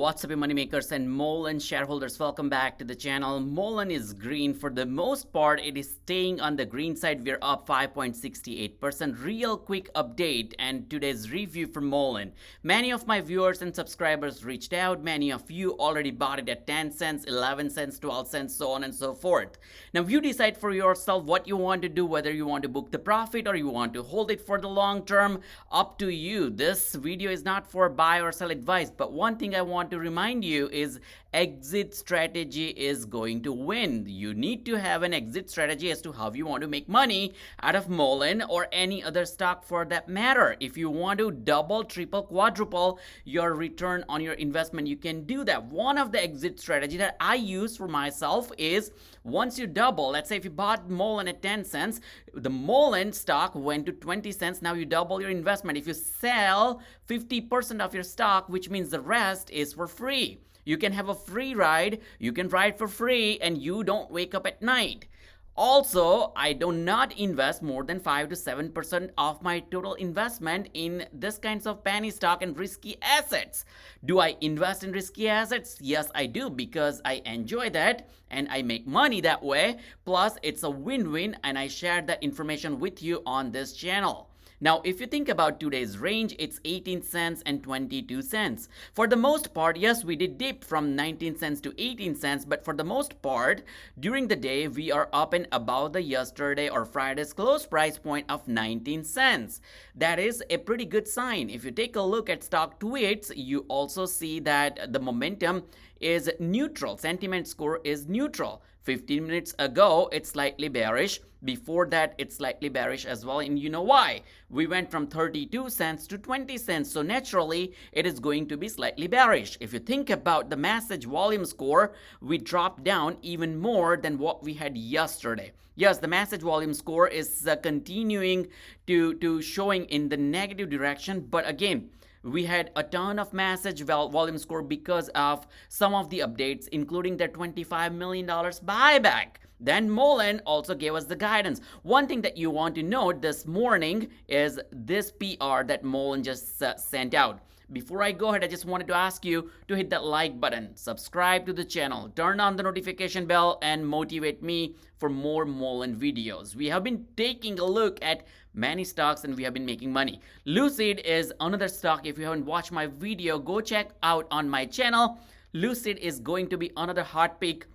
What's up, moneymakers and MULN shareholders? Welcome back to the channel. MULN is green. For the most part, it is staying on the green side. We're up 5.68%. Real quick update and today's review for MULN. Many of my viewers and subscribers reached out. Many of you already bought it at 10 cents, 11 cents, 12 cents, so on and so forth. Now, you decide for yourself what you want to do, whether you want to book the profit or you want to hold it for the long term. Up to you. This video is not for buy or sell advice, but one thing I want to remind you is exit strategy is going to win. You need to have an exit strategy as to how you want to make money out of MULN or any other stock for that matter. If you want to double, triple, quadruple your return on your investment, you can do that. One of the exit strategy that I use for myself is once you double, let's say if you bought MULN at 10 cents, the MULN stock went to 20 cents. Now you double your investment. If you sell 50% of your stock, which means the rest is for free. You can have a free ride, you can ride for free, and you don't wake up at night. Also, I do not invest more than 5 to 7% of my total investment in this kinds of penny stock and risky assets. Do I invest in risky assets? Yes, I do, because I enjoy that and I make money that way. Plus, it's a win-win, and I share that information with you on this channel. Now, if you think about today's range, it's 18 cents and 22 cents. For the most part, yes, we did dip from 19 cents to 18 cents, but for the most part, during the day, we are up and above the yesterday or Friday's close price point of 19 cents. That is a pretty good sign. If you take a look at stock tweets, you also see that the momentum is neutral. Sentiment score is neutral. 15 minutes ago, it's slightly bearish. Before that, it's slightly bearish as well. And you know why? We went from 32 cents to 20 cents. So naturally, it is going to be slightly bearish. If you think about the message volume score, we dropped down even more than what we had yesterday. Yes, the message volume score is continuing to showing in the negative direction. But again, we had a ton of message volume score because of some of the updates, including their $25 million buyback. Then MULN also gave us the guidance. One thing that you want to note this morning is this PR that MULN just sent out. Before I go ahead, I just wanted to ask you to hit that like button, subscribe to the channel, turn on the notification bell, and motivate me for more MULN videos. We have been taking a look at many stocks and we have been making money. Lucid is another stock. If you haven't watched my video, go check out on my channel. Lucid is going to be another hot pick,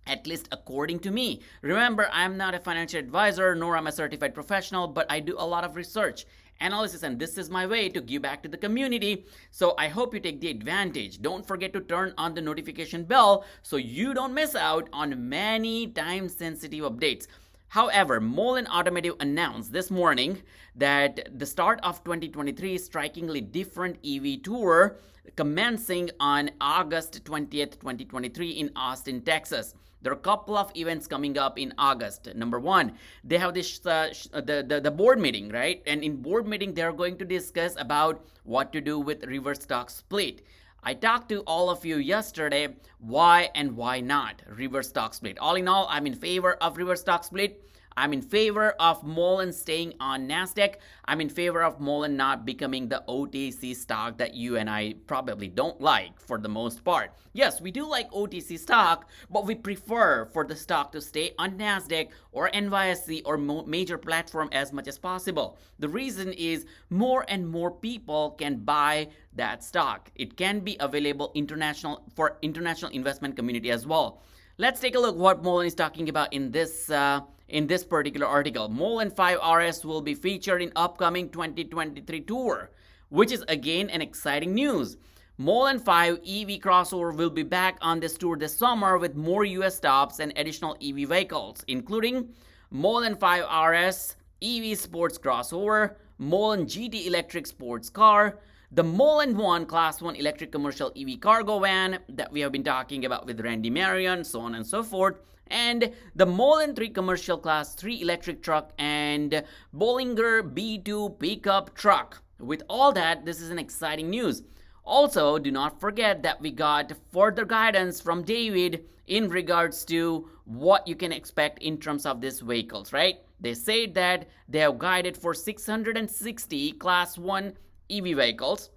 at least according to me. Remember, I'm not a financial advisor, nor I'm a certified professional, but I do a lot of research, analysis, and this is my way to give back to the community. So I hope you take the advantage. Don't forget to turn on the notification bell so you don't miss out on many time-sensitive updates. However, Mullen Automotive announced this morning that the start of 2023 is strikingly different EV tour commencing on August 20th, 2023 in Austin, Texas. There are a couple of events coming up in August. Number one, they have this the board meeting, right? And in board meeting, they're going to discuss about what to do with reverse stock split. I talked to all of you yesterday why and why not reverse stock split. All in all, I'm in favor of reverse stock split. I'm in favor of MULN staying on NASDAQ. I'm in favor of MULN not becoming the OTC stock that you and I probably don't like for the most part. Yes, we do like OTC stock, but we prefer for the stock to stay on NASDAQ or NYSE or major platform as much as possible. The reason is more and more people can buy that stock. It can be available for international investment community as well. Let's take a look what MULN is talking about in this particular article. MULN 5RS will be featured in upcoming 2023 tour, which is again an exciting news. MULN 5 EV crossover will be back on this tour this summer with more US stops and additional EV vehicles, including MULN 5RS EV sports crossover, MULN GT electric sports car, the MULN 1 Class 1 electric commercial EV cargo van that we have been talking about with Randy Marion, so on and so forth, and the MULN 3 commercial Class 3 electric truck and Bollinger B2 pickup truck. With all that, this is an exciting news. Also, do not forget that we got further guidance from David in regards to what you can expect in terms of these vehicles, right? They said that they have guided for 660 Class 1 EV vehicles,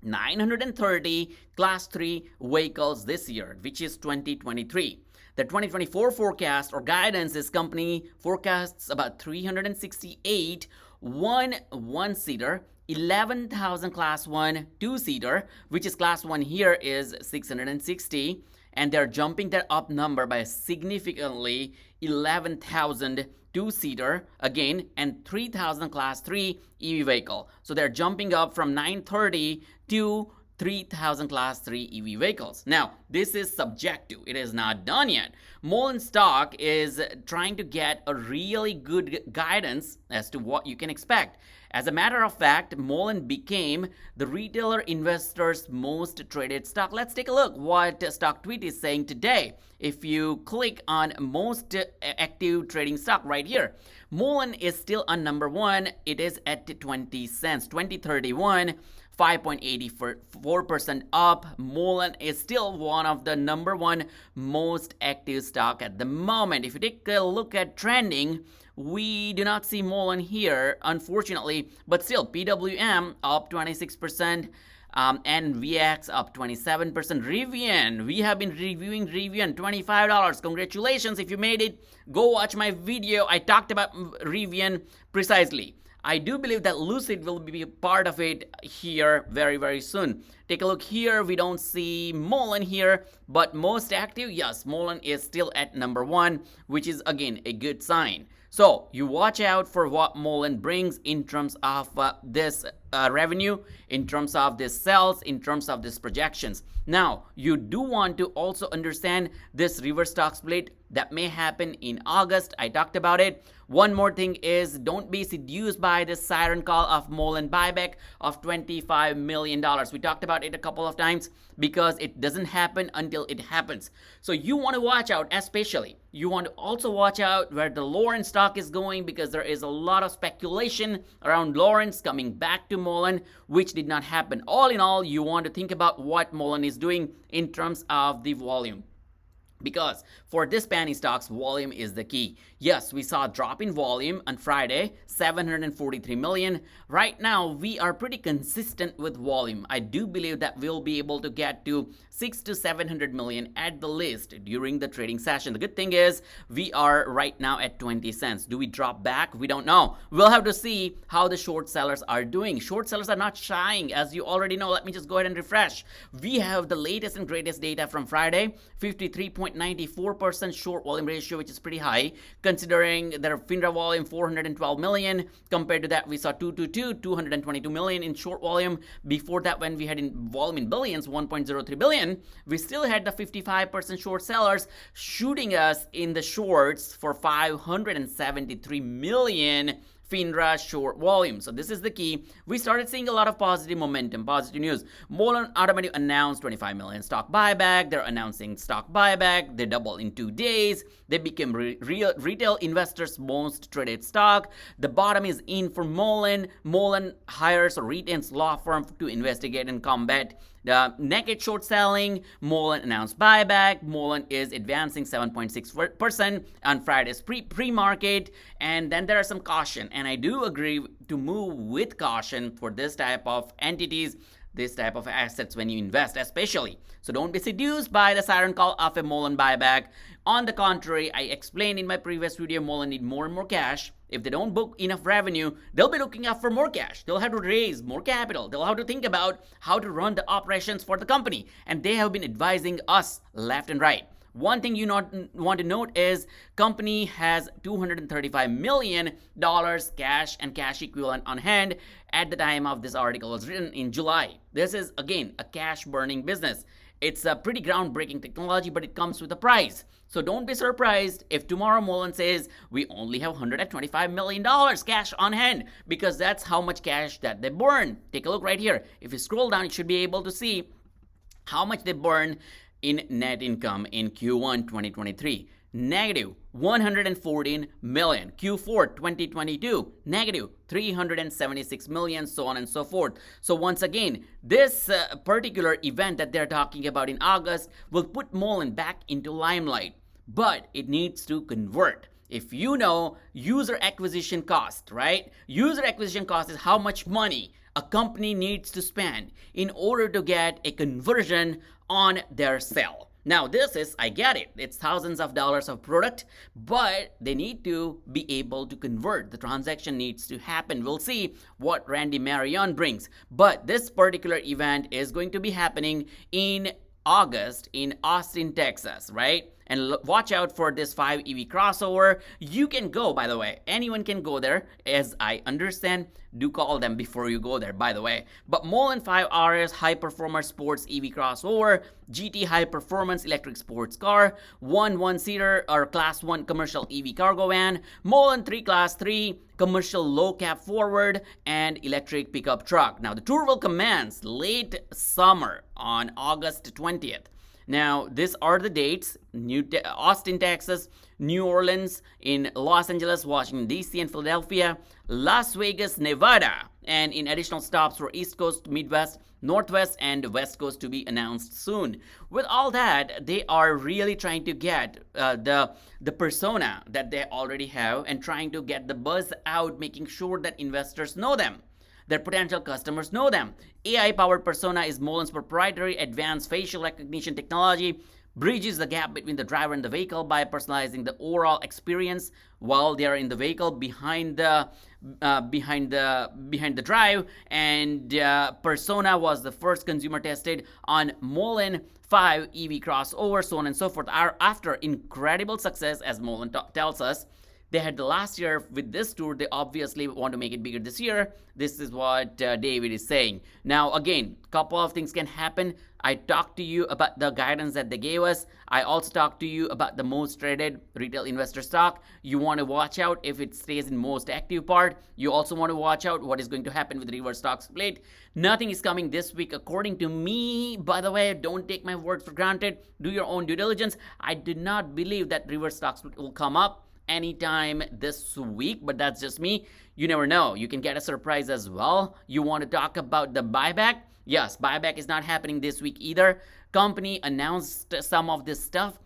930 Class 3 vehicles this year, which is 2023. The 2024 forecast or guidance is company forecasts about 368 one-seater, 11,000 Class 1 two-seater, which is Class 1 here is 660, and they're jumping that up number by significantly 11,000 two-seater again, and 3,000 Class 3 EV vehicle. So they're jumping up from 930 to 3,000 Class 3 EV vehicles. Now, this is subjective. It is not done yet. MULN Stock is trying to get a really good guidance as to what you can expect. As a matter of fact, MULN became the retailer investors' most traded stock. Let's take a look what Stock Tweet is saying today. If you click on most active trading stock right here, MULN is still on number one. It is at 20 cents, 2031. 5.84% up. MULN is still one of the number one most active stock at the moment. If you take a look at trending, we do not see MULN here, unfortunately, but still PWM up 26%. And VX up 27%. Rivian, we have been reviewing Rivian, $25. Congratulations if you made it. Go watch my video. I talked about Rivian precisely. I do believe that Lucid will be a part of it here very, very soon. Take a look here. We don't see MULN here, but most active, yes, MULN is still at number one, which is again a good sign. So you watch out for what MULN brings in terms of this revenue, in terms of this sales, in terms of this projections. Now, you do want to also understand this reverse stock split that may happen in August. I talked about it. One more thing is, don't be seduced by this siren call of MULN buyback of $25 million. We talked about it a couple of times because it doesn't happen until it happens. So you want to watch out, especially. You want to also watch out where the Lawrence stock is going, because there is a lot of speculation around Lawrence coming back to MULN, which did not happen. All in all, you want to think about what MULN is doing in terms of the volume. Because for this penny stocks, volume is the key. Yes, we saw a drop in volume on Friday, 743 million. Right now, we are pretty consistent with volume. I do believe that we'll be able to get to 600 to 700 million at the least during the trading session. The good thing is we are right now at 20 cents. Do we drop back? We don't know. We'll have to see how the short sellers are doing. Short sellers are not shying, as you already know. Let me just go ahead and refresh. We have the latest and greatest data from Friday, 53.94% short volume ratio, which is pretty high considering their FINRA volume 412 million. Compared to that, we saw 222 million in short volume. Before that, when we had in volume in billions, 1.03 billion, we still had the 55% short sellers shooting us in the shorts for 573 million FINRA short volume. So this is the key. We started seeing a lot of positive momentum, positive news. Mullen Automative announced 25 million stock buyback. They're announcing stock buyback. They doubled in 2 days. They became retail investors' most traded stock. The bottom is in for Mullen. Mullen hires or retains law firm to investigate and combat the naked short selling. Mullen announced buyback. Mullen is advancing 7.6% on Friday's pre-market. And then there are some caution. And I do agree to move with caution for this type of entities, this type of assets when you invest especially. So don't be seduced by the siren call of a Mullen buyback. On the contrary, I explained in my previous video, Mullen need more and more cash. If they don't book enough revenue, they'll be looking out for more cash. They'll have to raise more capital. They'll have to think about how to run the operations for the company. And they have been advising us left and right. One thing you want to note is company has $235 million cash and cash equivalent on hand at the time of this article was written in July. This is, again, a cash burning business. It's a pretty groundbreaking technology, but it comes with a price. So don't be surprised if tomorrow Mullen says we only have $125 million cash on hand, because that's how much cash that they burn. Take a look right here. If you scroll down, you should be able to see how much they burn in net income in Q1 2023. Negative 114 million. Q4 2022, negative 376 million, so on and so forth. So once again, this particular event that they're talking about in August will put Mullen back into limelight, but it needs to convert. If you know user acquisition cost, right? User acquisition cost is how much money a company needs to spend in order to get a conversion on their sale. Now this is, I get it, it's thousands of dollars of product, but they need to be able to convert. The transaction needs to happen. We'll see what Randy Marion brings. But this particular event is going to be happening in August in Austin, Texas, right? And watch out for this 5 EV crossover. You can go, by the way. Anyone can go there, as I understand. Do call them before you go there, by the way. But MULN 5 RS High Performer Sports EV crossover, GT High Performance Electric Sports Car, one-seater or Class 1 Commercial EV Cargo Van, MULN 3 Class 3 Commercial Low Cab Forward, and Electric Pickup Truck. Now, the tour will commence late summer on August 20th. Now, these are the dates: Austin, Texas, New Orleans, in Los Angeles, Washington, D.C., and Philadelphia, Las Vegas, Nevada, and in additional stops for East Coast, Midwest, Northwest, and West Coast to be announced soon. With all that, they are really trying to get the persona that they already have and trying to get the buzz out, making sure that investors know them. Their potential customers know them. AI-powered persona is MULN's proprietary advanced facial recognition technology, bridges the gap between the driver and the vehicle by personalizing the overall experience while they are in the vehicle behind the drive. And persona was the first consumer tested on MULN 5 EV crossover, so on and so forth. After incredible success, as MULN tells us, they had the last year with this tour. They obviously want to make it bigger this year. This is what David is saying. Now, again, a couple of things can happen. I talked to you about the guidance that they gave us. I also talked to you about the most traded retail investor stock. You want to watch out if it stays in most active part. You also want to watch out what is going to happen with the reverse stock split. Nothing is coming this week according to me. By the way, don't take my word for granted. Do your own due diligence. I did not believe that reverse stock split will come up anytime this week, but that's just me. You never know. You can get a surprise as well. You want to talk about the buyback? Yes, buyback is not happening this week either. Company announced some of this stuff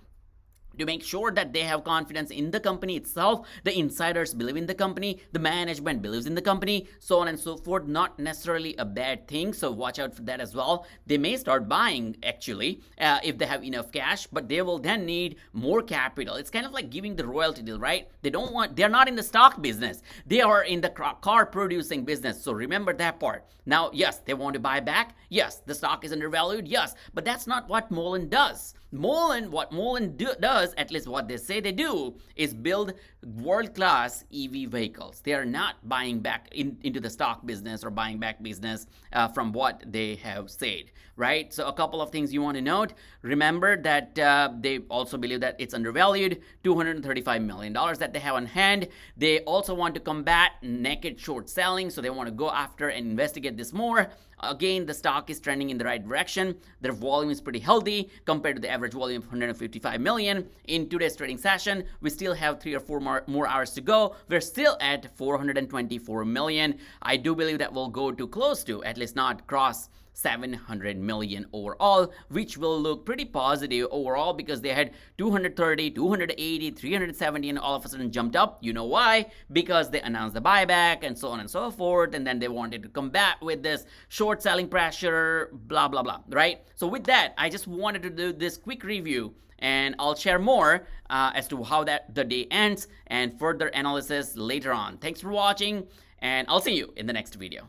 to make sure that they have confidence in the company itself. The insiders believe in the company, the management believes in the company, so on and so forth. Not necessarily a bad thing, so watch out for that as well. They may start buying actually if they have enough cash, but they will then need more capital. It's kind of like giving the royalty deal, right? They're not in the stock business. They are in the car producing business, so remember that part. Now, yes, they want to buy back. Yes, the stock is undervalued. Yes, but that's not what MULN does. What MULN does, at least what they say they do, is build world-class EV vehicles. They are not buying back into the stock business or buying back business from what they have said, right? So a couple of things you want to note. Remember that they also believe that it's undervalued, $235 million that they have on hand. They also want to combat naked short selling, so they want to go after and investigate this more. Again, the stock is trending in the right direction. Their volume is pretty healthy compared to the average volume of 155 million. In today's trading session, we still have 3 or 4 more hours to go. We're still at 424 million. I do believe that will go to close to, at least not cross, 700 million overall, which will look pretty positive overall because they had 230, 280, 370 and all of a sudden jumped up. You know why? Because they announced the buyback and so on and so forth, and then they wanted to combat with this short selling pressure, blah blah blah, right? So with that, I just wanted to do this quick review, and I'll share more as to how the day ends and further analysis later on. Thanks for watching, and I'll see you in the next video.